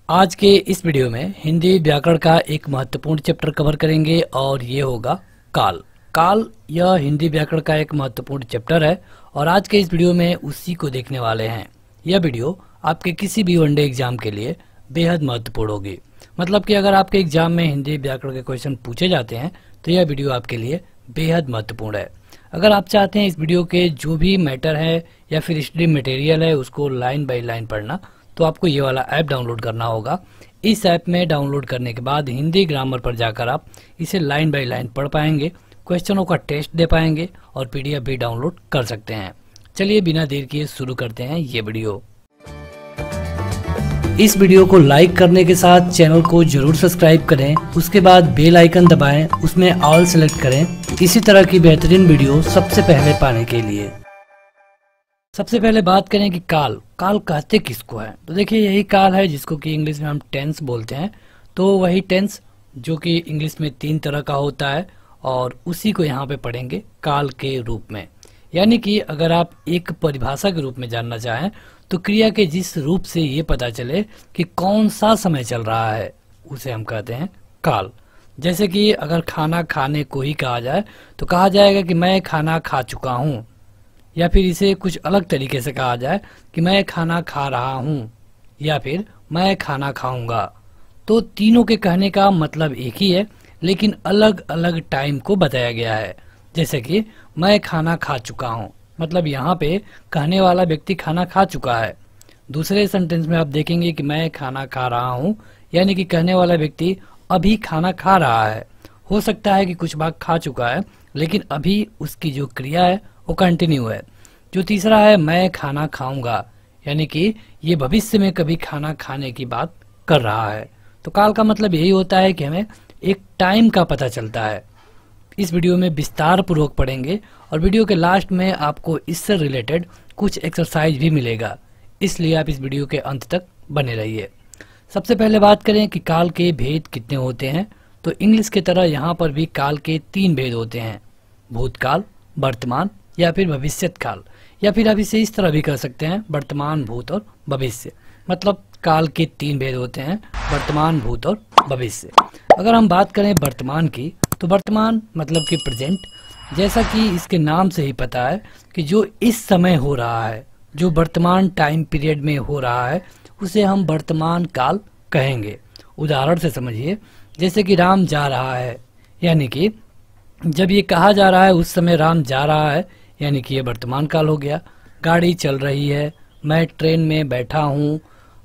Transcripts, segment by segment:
आज के इस वीडियो में हिंदी व्याकरण का एक महत्वपूर्ण चैप्टर कवर करेंगे और ये होगा काल। काल यह हिंदी व्याकरण का एक महत्वपूर्ण चैप्टर है और आज के इस वीडियो में उसी को देखने वाले हैं। यह वीडियो आपके किसी भी वनडे एग्जाम के लिए बेहद महत्वपूर्ण होगी। मतलब कि अगर आपके एग्जाम में हिंदी व्याकरण के क्वेश्चन पूछे जाते हैं तो यह वीडियो आपके लिए बेहद महत्वपूर्ण है। अगर आप चाहते हैं इस वीडियो के जो भी मैटर है या फिर स्टडी मटेरियल है उसको लाइन बाय लाइन पढ़ना, तो आपको ये वाला ऐप डाउनलोड करना होगा। इस ऐप में डाउनलोड करने के बाद हिंदी ग्रामर पर जाकर आप इसे लाइन बाय लाइन पढ़ पाएंगे, क्वेश्चनों का टेस्ट दे पाएंगे और पीडीएफ भी डाउनलोड कर सकते हैं। चलिए बिना देर किए शुरू करते हैं ये वीडियो। इस वीडियो को लाइक करने के साथ चैनल को जरूर सब्सक्राइब करें, उसके बाद बेल आइकन दबाएं, उसमें ऑल सेलेक्ट करें इसी तरह की बेहतरीन वीडियो सबसे पहले पाने के लिए। सबसे पहले बात करें कि काल कहते किसको है। तो देखिए यही काल है जिसको कि इंग्लिश में हम टेंस बोलते हैं। तो वही टेंस जो कि इंग्लिश में 3 तरह का होता है और उसी को यहाँ पे पढ़ेंगे काल के रूप में। यानी कि अगर आप एक परिभाषा के रूप में जानना चाहें तो क्रिया के जिस रूप से ये पता चले कि कौन सा समय चल रहा है उसे हम कहते हैं काल। जैसे कि अगर खाना खाने को ही कहा जाए तो कहा जाएगा कि मैं खाना खा चुका हूँ, या फिर इसे कुछ अलग तरीके से कहा जाए कि मैं खाना खा रहा हूँ या फिर मैं खाना खाऊंगा। तो तीनों के कहने का मतलब एक ही है लेकिन अलग अलग टाइम को बताया गया है। जैसे कि मैं खाना खा चुका हूँ मतलब यहाँ पे कहने वाला व्यक्ति खाना खा चुका है। दूसरे सेंटेंस में आप देखेंगे कि मैं खाना खा रहा हूँ यानी कि कहने वाला व्यक्ति अभी खाना खा रहा है। हो सकता है कि कुछ भाग खा चुका है लेकिन अभी उसकी जो क्रिया है वो कंटिन्यू है। जो तीसरा है मैं खाना खाऊंगा यानी कि ये भविष्य में कभी खाना खाने की बात कर रहा है। तो काल का मतलब यही होता है कि हमें एक टाइम का पता चलता है। इस वीडियो में विस्तार पूर्वक पढ़ेंगे और वीडियो के लास्ट में आपको इससे रिलेटेड कुछ एक्सरसाइज भी मिलेगा, इसलिए आप इस वीडियो के अंत तक बने रहिए। सबसे पहले बात करें कि काल के भेद कितने होते हैं। तो इंग्लिश की तरह यहाँ पर भी काल के 3 भेद होते हैं, भूतकाल, वर्तमान या फिर भविष्यत काल। या फिर आप इसे इस तरह भी कर सकते हैं, वर्तमान, भूत और भविष्य। मतलब काल के 3 भेद होते हैं, वर्तमान, भूत और भविष्य। अगर हम बात करें वर्तमान की तो वर्तमान मतलब कि प्रेजेंट। जैसा कि इसके नाम से ही पता है कि जो इस समय हो रहा है, जो वर्तमान टाइम पीरियड में हो रहा है उसे हम वर्तमान काल कहेंगे। उदाहरण से समझिए, जैसे कि राम जा रहा है यानी कि जब ये कहा जा रहा है उस समय राम जा रहा है यानी कि ये वर्तमान काल हो गया। गाड़ी चल रही है, मैं ट्रेन में बैठा हूँ,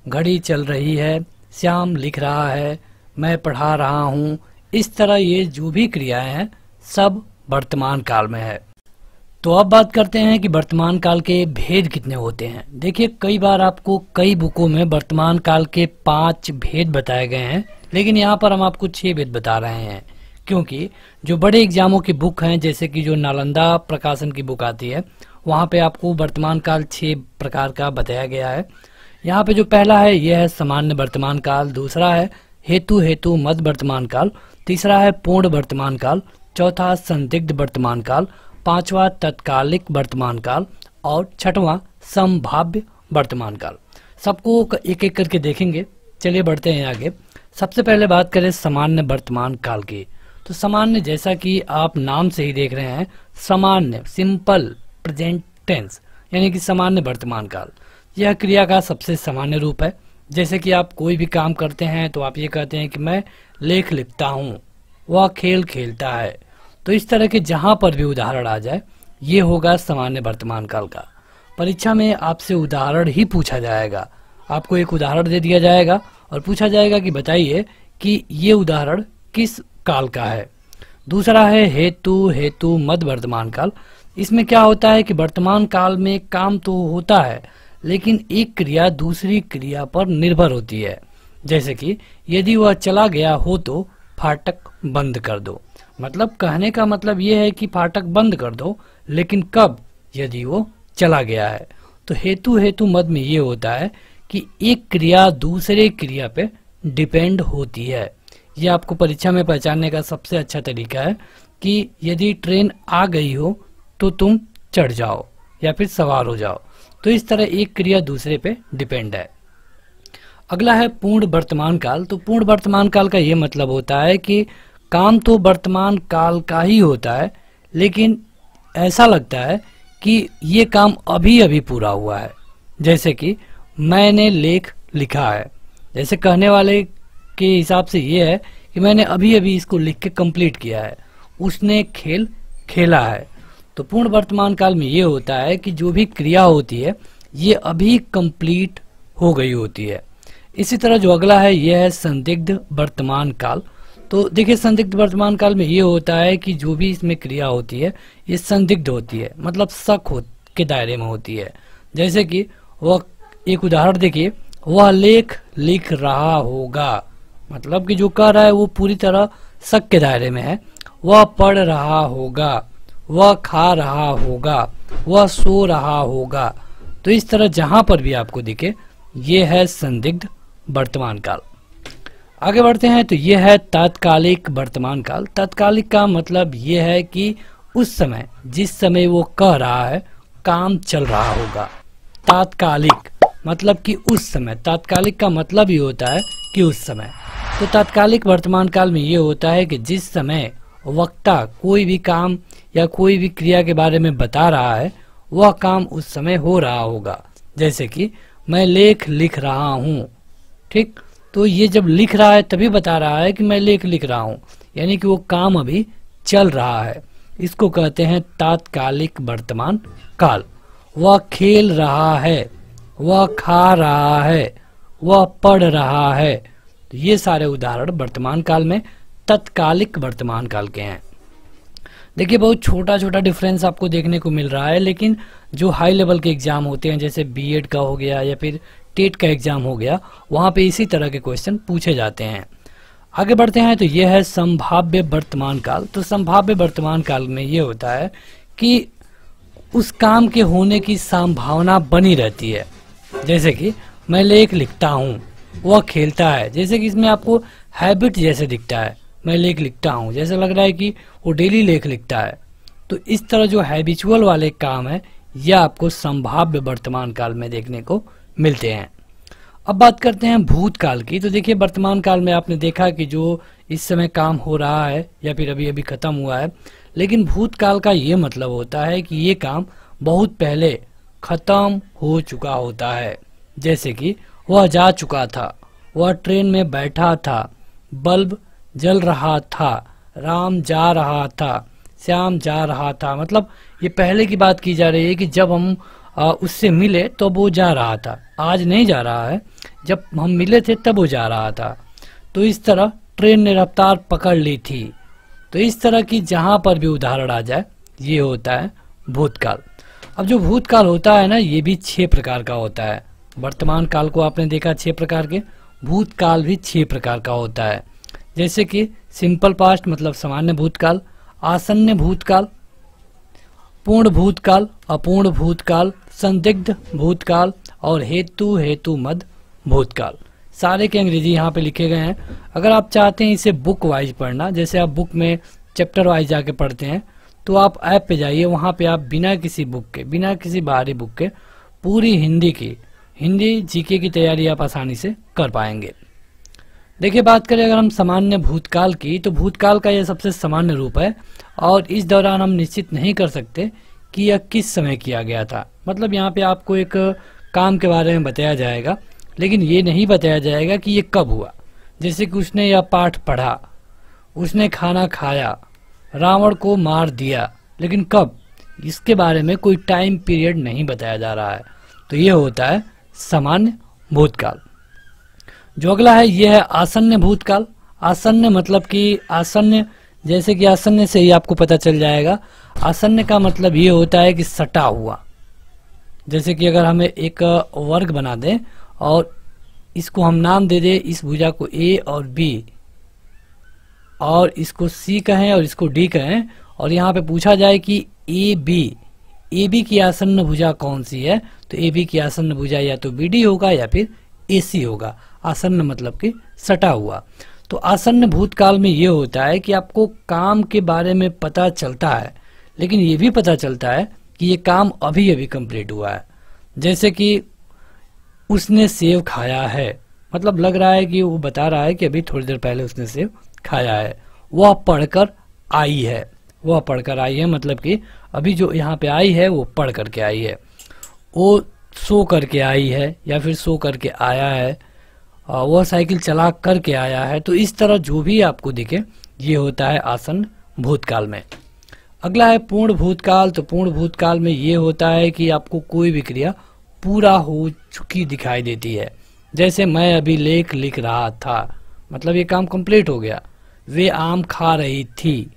घड़ी चल रही है, श्याम लिख रहा है, मैं पढ़ा रहा हूँ। इस तरह ये जो भी क्रियाएं हैं सब वर्तमान काल में है। तो अब बात करते हैं कि वर्तमान काल के भेद कितने होते हैं। देखिए कई बार आपको कई बुकों में वर्तमान काल के 5 भेद बताए गए हैं, लेकिन यहाँ पर हम आपको 6 भेद बता रहे हैं क्योंकि जो बड़े एग्जामों की बुक हैं, जैसे कि जो नालंदा प्रकाशन की बुक आती है, वहाँ पे आपको वर्तमान काल 6 प्रकार का बताया गया है। यहाँ पे जो पहला है यह है सामान्य वर्तमान काल, दूसरा है हेतु मध्य वर्तमान काल, तीसरा है पूर्ण वर्तमान काल, चौथा संदिग्ध वर्तमान काल, 5वां तत्कालिक वर्तमान काल और 6वां संभाव्य वर्तमान काल। सबको एक एक करके देखेंगे। चलिए बढ़ते हैं आगे। सबसे पहले बात करें सामान्य वर्तमान काल की। तो सामान्य, जैसा कि आप नाम से ही देख रहे हैं, सामान्य सिंपल प्रेजेंट टेंस यानी कि सामान्य वर्तमान काल, यह क्रिया का सबसे सामान्य रूप है। जैसे कि आप कोई भी काम करते हैं तो आप ये कहते हैं कि मैं लेख लिखता हूँ, वह खेल खेलता है। तो इस तरह के जहां पर भी उदाहरण आ जाए ये होगा सामान्य वर्तमान काल का। परीक्षा में आपसे उदाहरण ही पूछा जाएगा, आपको एक उदाहरण दे दिया जाएगा और पूछा जाएगा कि बताइए कि ये उदाहरण किस काल का है। दूसरा है हेतु मध्य वर्तमान काल। इसमें क्या होता है कि वर्तमान काल में काम तो होता है लेकिन एक क्रिया दूसरी क्रिया पर निर्भर होती है। जैसे कि यदि वह चला गया हो तो फाटक बंद कर दो। मतलब कहने का मतलब ये है कि फाटक बंद कर दो, लेकिन कब? यदि वो चला गया है। तो हेतु मध्य में ये होता है कि एक क्रिया दूसरे क्रिया पे डिपेंड होती है। ये आपको परीक्षा में पहचानने का सबसे अच्छा तरीका है कि यदि ट्रेन आ गई हो तो तुम चढ़ जाओ या फिर सवार हो जाओ। तो इस तरह एक क्रिया दूसरे पे डिपेंड है। अगला है पूर्ण वर्तमान काल। तो पूर्ण वर्तमान काल का ये मतलब होता है कि काम तो वर्तमान काल का ही होता है, लेकिन ऐसा लगता है कि ये काम अभी अभी पूरा हुआ है। जैसे कि मैंने लेख लिखा है, जैसे कहने वाले के हिसाब से ये है कि मैंने अभी अभी इसको लिख के कंप्लीट किया है। उसने खेल खेला है। तो पूर्ण वर्तमान काल में ये होता है कि जो भी क्रिया होती है ये अभी कंप्लीट हो गई होती है। इसी तरह जो अगला है ये है संदिग्ध वर्तमान काल। तो देखिए संदिग्ध वर्तमान काल में ये होता है कि जो भी इसमें क्रिया होती है ये संदिग्ध होती है, मतलब शक के दायरे में होती है। जैसे कि वह, एक उदाहरण देखिए, वह लेख लिख रहा होगा, मतलब कि जो कह रहा है वो पूरी तरह शक के दायरे में है। वह पढ़ रहा होगा, वह खा रहा होगा, वह सो रहा होगा। तो इस तरह जहां पर भी आपको दिखे ये है संदिग्ध वर्तमान काल। आगे बढ़ते हैं तो ये है तात्कालिक वर्तमान काल। तात्कालिक का मतलब ये है कि उस समय, जिस समय वो कह रहा है, काम चल रहा होगा। तात्कालिक मतलब कि उस समय, तात्कालिक का मतलब ये होता है कि उस समय। तो तात्कालिक वर्तमान काल में ये होता है कि जिस समय वक्ता कोई भी काम या कोई भी क्रिया के बारे में बता रहा है वह काम उस समय हो रहा होगा। जैसे कि मैं लेख लिख रहा हूँ, ठीक, तो ये जब लिख रहा है तभी बता रहा है कि मैं लेख लिख रहा हूँ, यानी कि वो काम अभी चल रहा है। इसको कहते हैं तात्कालिक वर्तमान काल। वह खेल रहा है, वह खा रहा है, वह पढ़ रहा है। तो ये सारे उदाहरण वर्तमान काल में तत्कालिक वर्तमान काल के हैं। देखिए बहुत छोटा छोटा डिफरेंस आपको देखने को मिल रहा है, लेकिन जो हाई लेवल के एग्जाम होते हैं जैसे बीएड का हो गया या फिर टेट का एग्जाम हो गया, वहाँ पे इसी तरह के क्वेश्चन पूछे जाते हैं। आगे बढ़ते हैं तो यह है संभाव्य वर्तमान काल। तो संभाव्य वर्तमान काल में ये होता है कि उस काम के होने की संभावना बनी रहती है। जैसे कि मैं लेख लिखता हूँ, वह खेलता है। जैसे कि इसमें आपको हैबिट जैसे दिखता है, मैं लेख लिखता हूँ, जैसे लग रहा है कि वो डेली लेख लिखता है। तो इस तरह जो हैबिचुअल वाले काम है यह आपको संभाव्य वर्तमान काल में देखने को मिलते हैं। अब बात करते हैं भूतकाल की। तो देखिए वर्तमान काल में आपने देखा कि जो इस समय काम हो रहा है या फिर अभी अभी खत्म हुआ है, लेकिन भूतकाल का ये मतलब होता है कि ये काम बहुत पहले खत्म हो चुका होता है। जैसे कि वह जा चुका था, वह ट्रेन में बैठा था, बल्ब जल रहा था, राम जा रहा था, श्याम जा रहा था। मतलब ये पहले की बात की जा रही है कि जब हम उससे मिले तो वो जा रहा था, आज नहीं जा रहा है, जब हम मिले थे तब वो जा रहा था। तो इस तरह ट्रेन ने रफ्तार पकड़ ली थी। तो इस तरह की जहां पर भी उदाहरण आ जाए ये होता है भूतकाल। अब जो भूतकाल होता है ना, ये भी 6 प्रकार का होता है। वर्तमान काल को आपने देखा 6 प्रकार के, भूतकाल भी 6 प्रकार का होता है। जैसे कि सिंपल पास्ट मतलब सामान्य भूतकाल, आसन्न भूतकाल, पूर्ण भूतकाल, अपूर्ण भूतकाल, संदिग्ध भूतकाल और हेतु मद भूतकाल। सारे के अंग्रेजी यहाँ पे लिखे गए हैं। अगर आप चाहते हैं इसे बुक वाइज पढ़ना, जैसे आप बुक में चैप्टर वाइज जाके पढ़ते हैं, तो आप ऐप पे जाइए, वहाँ पे आप बिना किसी बुक के, बिना किसी बाहरी बुक के पूरी हिंदी जीके की तैयारी आप आसानी से कर पाएंगे। देखिए बात करें अगर हम सामान्य भूतकाल की, तो भूतकाल का यह सबसे सामान्य रूप है और इस दौरान हम निश्चित नहीं कर सकते कि यह किस समय किया गया था। मतलब यहाँ पे आपको एक काम के बारे में बताया जाएगा, लेकिन ये नहीं बताया जाएगा कि ये कब हुआ। जैसे कि उसने यह पाठ पढ़ा, उसने खाना खाया, रावण को मार दिया, लेकिन कब, इसके बारे में कोई टाइम पीरियड नहीं बताया जा रहा है। तो ये होता है सामान्य भूतकाल। जो अगला है यह है आसन्न भूतकाल। आसन्न मतलब कि आसन्न, जैसे कि आसन्न से ही आपको पता चल जाएगा, आसन्न का मतलब ये होता है कि सटा हुआ। जैसे कि अगर हमें एक वर्ग बना दें और इसको हम नाम दे दें, इस भुजा को ए और बी, और इसको सी कहें और इसको डी कहें, और यहाँ पे पूछा जाए कि ए बी की आसन्न भुजा कौन सी है, तो ए बी की आसन्न भुजा या तो बी डी होगा या फिर ए सी होगा। आसन्न मतलब कि सटा हुआ। तो आसन्न भूतकाल में ये होता है कि आपको काम के बारे में पता चलता है, लेकिन ये भी पता चलता है कि ये काम अभी अभी कंप्लीट हुआ है। जैसे कि उसने सेव खाया है, मतलब लग रहा है कि वो बता रहा है कि अभी थोड़ी देर पहले उसने सेब खाया है। वह पढ़कर आई है, वह पढ़कर आई है मतलब कि अभी जो यहाँ पे आई है वो पढ़ करके आई है। वो सो करके आई है या फिर सो करके आया है, वह साइकिल चला करके आया है। तो इस तरह जो भी आपको दिखे ये होता है आसन्न भूतकाल में। अगला है पूर्ण भूतकाल। तो पूर्ण भूतकाल में ये होता है कि आपको कोई भी क्रिया पूरा हो चुकी दिखाई देती है। जैसे मैं अभी लेख लिख रहा था, मतलब ये काम कंप्लीट हो गया। वे आम खा रही थी,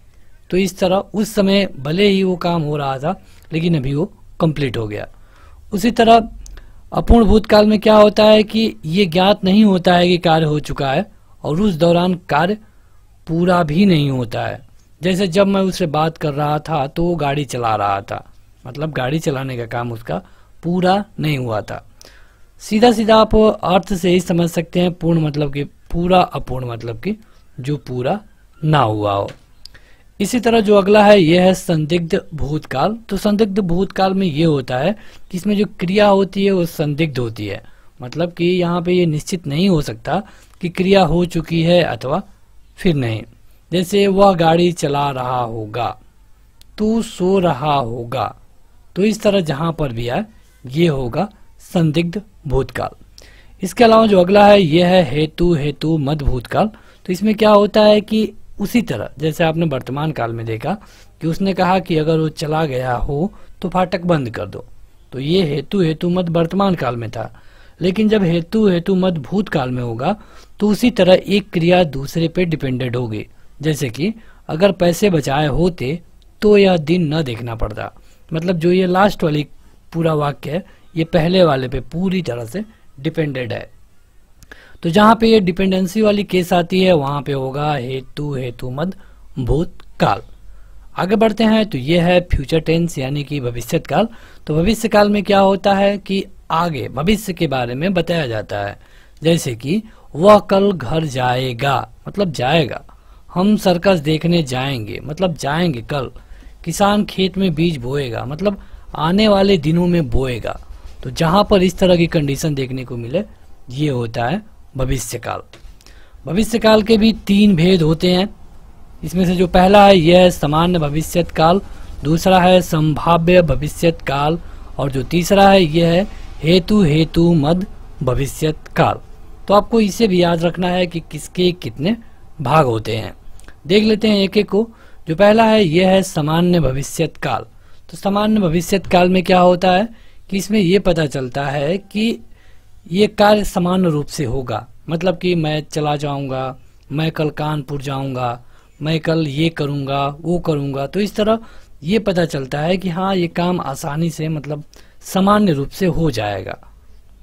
तो इस तरह उस समय भले ही वो काम हो रहा था लेकिन अभी वो कंप्लीट हो गया। उसी तरह अपूर्ण भूतकाल में क्या होता है कि ये ज्ञात नहीं होता है कि कार्य हो चुका है और उस दौरान कार्य पूरा भी नहीं होता है। जैसे जब मैं उससे बात कर रहा था तो वो गाड़ी चला रहा था, मतलब गाड़ी चलाने का काम उसका पूरा नहीं हुआ था। सीधा सीधा आप अर्थ से ही समझ सकते हैं पूर्ण मतलब कि पूरा, अपूर्ण मतलब कि जो पूरा ना हुआ हो। इसी तरह जो अगला है यह है संदिग्ध भूतकाल। तो संदिग्ध भूतकाल में ये होता है कि इसमें जो क्रिया होती है वो संदिग्ध होती है, मतलब कि यहाँ पे ये निश्चित नहीं हो सकता कि क्रिया हो चुकी है अथवा फिर नहीं। जैसे वह गाड़ी चला रहा होगा, तू सो रहा होगा, तो इस तरह जहां पर भी आए ये होगा संदिग्ध भूतकाल। इसके अलावा जो अगला है यह है हेतु हेतु मद भूतकाल। तो इसमें क्या होता है कि उसी तरह जैसे आपने वर्तमान काल में देखा कि उसने कहा कि अगर वो चला गया हो तो फाटक बंद कर दो, तो ये हेतु हेतु मद वर्तमान काल में था। लेकिन जब हेतु हेतु मद भूतकाल में होगा तो उसी तरह एक क्रिया दूसरे पे डिपेंडेंट होगी। जैसे कि अगर पैसे बचाए होते तो यह दिन न देखना पड़ता, मतलब जो ये लास्ट वाली पूरा वाक्य है ये पहले वाले पे पूरी तरह से डिपेंडेंट है। तो जहां पे ये डिपेंडेंसी वाली केस आती है वहां पे होगा हेतु हेतु मद भूतकाल। आगे बढ़ते हैं तो ये है फ्यूचर टेंस यानी कि भविष्यत काल। तो भविष्य काल में क्या होता है कि आगे भविष्य के बारे में बताया जाता है। जैसे कि वह कल घर जाएगा, मतलब जाएगा। हम सर्कस देखने जाएंगे, मतलब जाएंगे कल। किसान खेत में बीज बोएगा, मतलब आने वाले दिनों में बोएगा। तो जहां पर इस तरह की कंडीशन देखने को मिले ये होता है भविष्य काल। भविष्य काल के भी 3 भेद होते हैं। इसमें से जो पहला है यह है सामान्य भविष्यत काल, दूसरा है संभाव्य भविष्यत काल और जो तीसरा है यह है हेतु हेतु मद भविष्यत काल। तो आपको इसे भी याद रखना है कि किसके कितने भाग होते हैं। देख लेते हैं एक एक को। जो पहला है यह है सामान्य भविष्यत काल। तो सामान्य भविष्यत काल में क्या होता है कि इसमें यह पता चलता है कि ये कार्य समान रूप से होगा, मतलब कि मैं चला जाऊंगा, मैं कल कानपुर जाऊंगा, मैं कल ये करूंगा वो करूंगा। तो इस तरह ये पता चलता है कि हाँ ये काम आसानी से मतलब सामान्य रूप से हो जाएगा,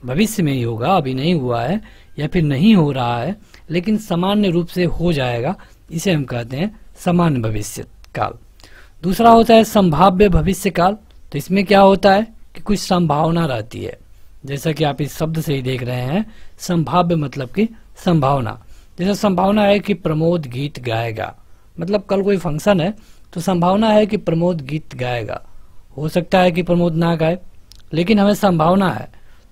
भविष्य में ही होगा, अभी नहीं हुआ है या फिर नहीं हो रहा है लेकिन सामान्य रूप से हो जाएगा। इसे हम कहते हैं सामान्य भविष्य काल। दूसरा होता है संभाव्य भविष्य काल। तो इसमें क्या होता है कि कुछ संभावना रहती है, जैसा कि आप इस शब्द से ही देख रहे हैं। संभाव्य मतलब कि संभावना। जैसे संभावना है कि प्रमोद गीत गाएगा, मतलब कल कोई फंक्शन है तो संभावना है कि प्रमोद गीत गाएगा। हो सकता है कि प्रमोद ना गाए लेकिन हमें संभावना है।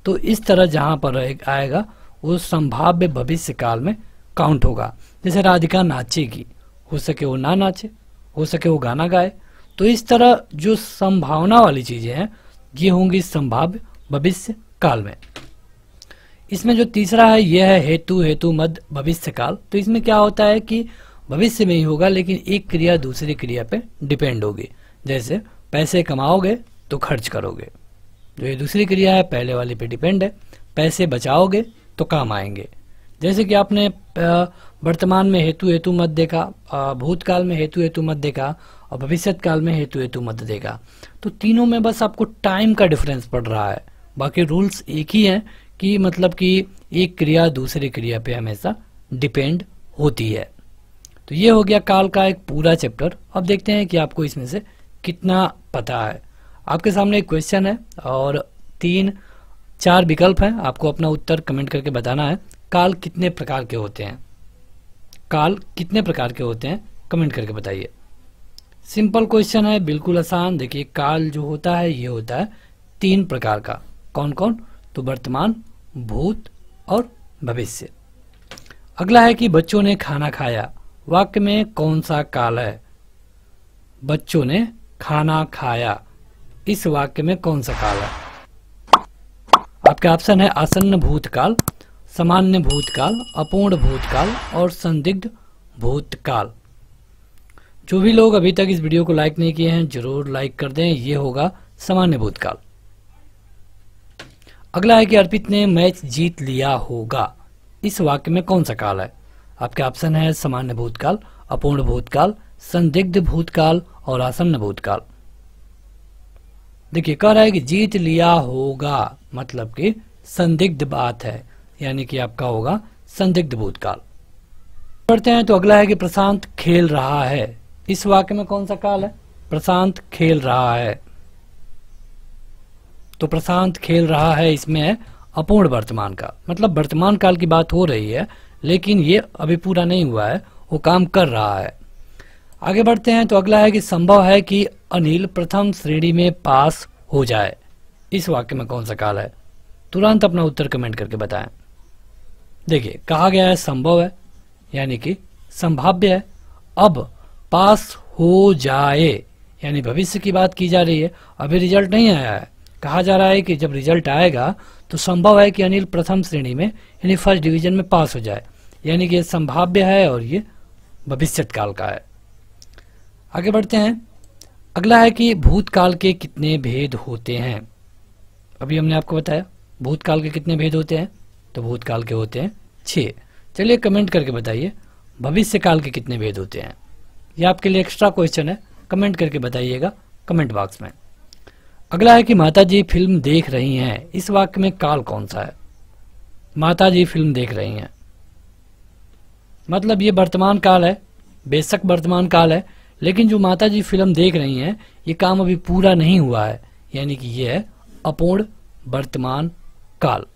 तो इस तरह जहां पर आएगा वो संभाव्य भविष्य काल में काउंट होगा। जैसे राधिका नाचेगी, हो सके वो ना नाचे, हो सके वो गाना गाए। तो इस तरह जो संभावना वाली चीजें हैं ये होंगी संभाव्य भविष्य काल में। इसमें जो तीसरा है यह है हेतु हेतु मद भविष्य काल। तो इसमें क्या होता है कि भविष्य में ही होगा लेकिन एक क्रिया दूसरी क्रिया पे डिपेंड होगी। जैसे पैसे कमाओगे तो खर्च करोगे, जो ये दूसरी क्रिया है पहले वाली पे डिपेंड है। पैसे बचाओगे तो काम आएंगे। जैसे कि आपने वर्तमान में हेतु हेतु मत देखा, भूतकाल में हेतु हेतु मत देखा और भविष्यत काल में हेतु हेतु मत देखा। तो तीनों में बस आपको टाइम का डिफरेंस पड़ रहा है, बाकी रूल्स एक ही हैं कि मतलब कि एक क्रिया दूसरी क्रिया पे हमेशा डिपेंड होती है। तो ये हो गया काल का एक पूरा चैप्टर। अब देखते हैं कि आपको इसमें से कितना पता है। आपके सामने एक क्वेश्चन है और 3-4 विकल्प हैं, आपको अपना उत्तर कमेंट करके बताना है। काल कितने प्रकार के होते हैं, काल कितने प्रकार के होते हैं कमेंट करके बताइए। सिंपल क्वेश्चन है, बिल्कुल आसान। देखिए काल जो होता है ये होता है 3 प्रकार का। कौन कौन? तो वर्तमान, भूत और भविष्य। अगला है कि बच्चों ने खाना खाया, वाक्य में कौन सा काल है? बच्चों ने खाना खाया, इस वाक्य में कौन सा काल है? आपके ऑप्शन है आसन्न भूतकाल, सामान्य भूतकाल, अपूर्ण भूतकाल और संदिग्ध भूतकाल। जो भी लोग अभी तक इस वीडियो को लाइक नहीं किए हैं जरूर लाइक कर दें, ये होगा सामान्य भूतकाल। अगला है कि अर्पित ने मैच जीत लिया होगा, इस वाक्य में कौन सा काल है? आपके ऑप्शन है सामान्य भूतकाल, अपूर्ण भूतकाल, संदिग्ध भूतकाल और आसन्न भूतकाल। देखिए कह रहा है कि जीत लिया होगा मतलब कि संदिग्ध बात है, यानी कि आपका होगा संदिग्ध भूतकाल। पढ़ते हैं तो अगला है कि प्रशांत खेल रहा है, इस वाक्य में कौन सा काल है? प्रशांत खेल रहा है, तो प्रशांत खेल रहा है इसमें है अपूर्ण वर्तमान काल, मतलब वर्तमान काल की बात हो रही है लेकिन ये अभी पूरा नहीं हुआ है, वो काम कर रहा है। आगे बढ़ते हैं तो अगला है कि संभव है कि अनिल प्रथम श्रेणी में पास हो जाए, इस वाक्य में कौन सा काल है? तुरंत अपना उत्तर कमेंट करके बताएं। देखिए कहा गया है संभव है यानी कि संभाव्य है, अब पास हो जाए यानी भविष्य की बात की जा रही है, अभी रिजल्ट नहीं आया है। कहा जा रहा है कि जब रिजल्ट आएगा तो संभव है कि अनिल प्रथम श्रेणी में यानी फर्स्ट डिवीजन में पास हो जाए, यानी कि ये संभाव्य है और ये भविष्यत काल का है। आगे बढ़ते हैं, अगला है कि भूतकाल के कितने भेद होते हैं? अभी हमने आपको बताया भूतकाल के कितने भेद होते हैं, तो भूतकाल के होते हैं 6। चलिए कमेंट करके बताइए भविष्य काल के कितने भेद होते हैं। ये आपके लिए एक्स्ट्रा क्वेश्चन है, कमेंट करके बताइएगा कमेंट बॉक्स में। अगला है कि माताजी फिल्म देख रही हैं, इस वाक्य में काल कौन सा है? माताजी फिल्म देख रही हैं मतलब ये वर्तमान काल है, बेशक वर्तमान काल है, लेकिन जो माताजी फिल्म देख रही हैं ये काम अभी पूरा नहीं हुआ है, यानी कि ये है अपूर्ण वर्तमान काल।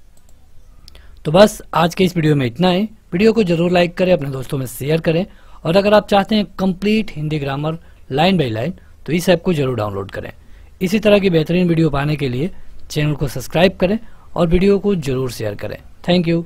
तो बस आज के इस वीडियो में इतना ही। वीडियो को जरूर लाइक करें, अपने दोस्तों में शेयर करें और अगर आप चाहते हैं complete Hindi grammar line by line तो इस ऐप को जरूर डाउनलोड करें। इसी तरह की बेहतरीन वीडियो पाने के लिए चैनल को सब्सक्राइब करें और वीडियो को जरूर शेयर करें। Thank you.